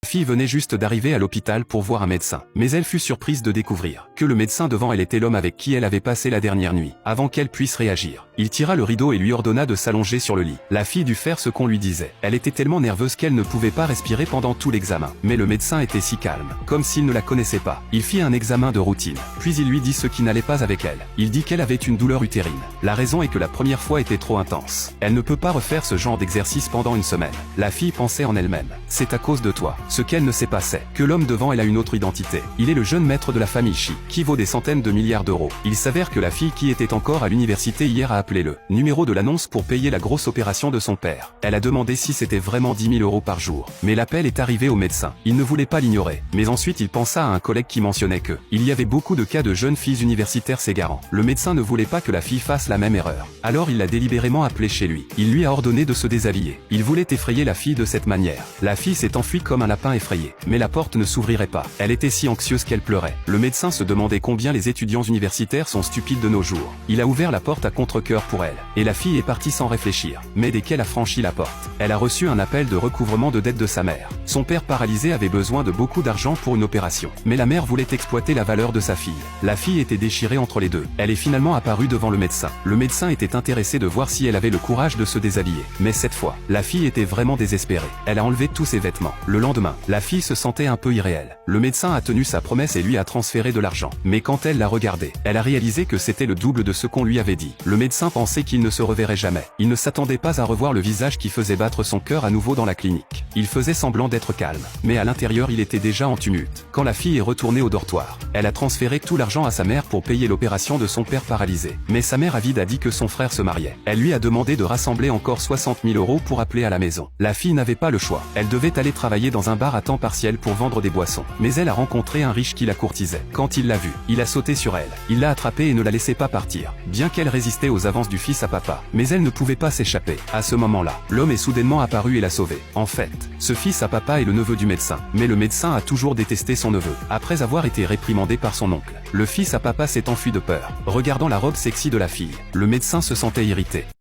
La fille venait juste d'arriver à l'hôpital pour voir un médecin, mais elle fut surprise de découvrir que le médecin devant elle était l'homme avec qui elle avait passé la dernière nuit. Avant qu'elle puisse réagir, il tira le rideau et lui ordonna de s'allonger sur le lit. La fille dut faire ce qu'on lui disait. Elle était tellement nerveuse qu'elle ne pouvait pas respirer pendant tout l'examen. Mais le médecin était si calme, comme s'il ne la connaissait pas. Il fit un examen de routine, puis il lui dit ce qui n'allait pas avec elle. Il dit qu'elle avait une douleur utérine. La raison est que la première fois était trop intense. Elle ne peut pas refaire ce genre d'exercice pendant une semaine. La fille pensait en elle-même: c'est à cause de toi. Ce qu'elle ne sait pas c'est que l'homme devant elle a une autre identité. Il est le jeune maître de la famille Shi, qui vaut des centaines de milliards d'euros. Il s'avère que la fille qui était encore à l'université hier a appelé le numéro de l'annonce pour payer la grosse opération de son père. Elle a demandé si c'était vraiment 10 000 euros par jour. Mais l'appel est arrivé au médecin. Il ne voulait pas l'ignorer. Mais ensuite il pensa à un collègue qui mentionnait que il y avait beaucoup de cas de jeunes filles universitaires s'égarant. Le médecin ne voulait pas que la fille fasse la même erreur. Alors il l'a délibérément appelée chez lui. Il lui a ordonné de se déshabiller. Il voulait effrayer la fille de cette manière. La fille s'est enfuie comme un lapin effrayé. Mais la porte ne s'ouvrirait pas. Elle était si anxieuse qu'elle pleurait. Le médecin se demandait combien les étudiants universitaires sont stupides de nos jours. Il a ouvert la porte à contre-cœur pour elle. Et la fille est partie sans réfléchir. Mais dès qu'elle a franchi la porte, elle a reçu un appel de recouvrement de dettes de sa mère. Son père paralysé avait besoin de beaucoup d'argent pour une opération. Mais la mère voulait exploiter la valeur de sa fille. La fille était déchirée entre les deux. Elle est finalement apparue devant le médecin. Le médecin était intéressé de voir si elle avait le courage de se déshabiller. Mais cette fois, la fille était vraiment désespérée. Elle a enlevé tous ses vêtements. Le lendemain, la fille se sentait un peu irréelle. Le médecin a tenu sa promesse et lui a transféré de l'argent. Mais quand elle l'a regardé, elle a réalisé que c'était le double de ce qu'on lui avait dit. Le médecin pensait qu'il ne se reverrait jamais. Il ne s'attendait pas à revoir le visage qui faisait battre son cœur à nouveau dans la clinique. Il faisait semblant d'être calme, mais à l'intérieur il était déjà en tumulte. Quand la fille est retournée au dortoir, elle a transféré tout l'argent à sa mère pour payer l'opération de son père paralysé. Mais sa mère avide a dit que son frère se mariait. Elle lui a demandé de rassembler encore 60 000 euros pour appeler à la maison. La fille n'avait pas le choix. Elle devait aller travailler dans un bar à temps partiel pour vendre des boissons. Mais elle a rencontré un riche qui la courtisait. Quand il l'a vue, il a sauté sur elle. Il l'a attrapée et ne la laissait pas partir. Bien qu'elle résistait aux avances du fils à papa, mais elle ne pouvait pas s'échapper. À ce moment-là, l'homme est soudainement apparu et l'a sauvée. En fait, ce fils à papa est le neveu du médecin. Mais le médecin a toujours détesté son neveu. Après avoir été réprimandé par son oncle, le fils à papa s'est enfui de peur. Regardant la robe sexy de la fille, le médecin se sentait irrité.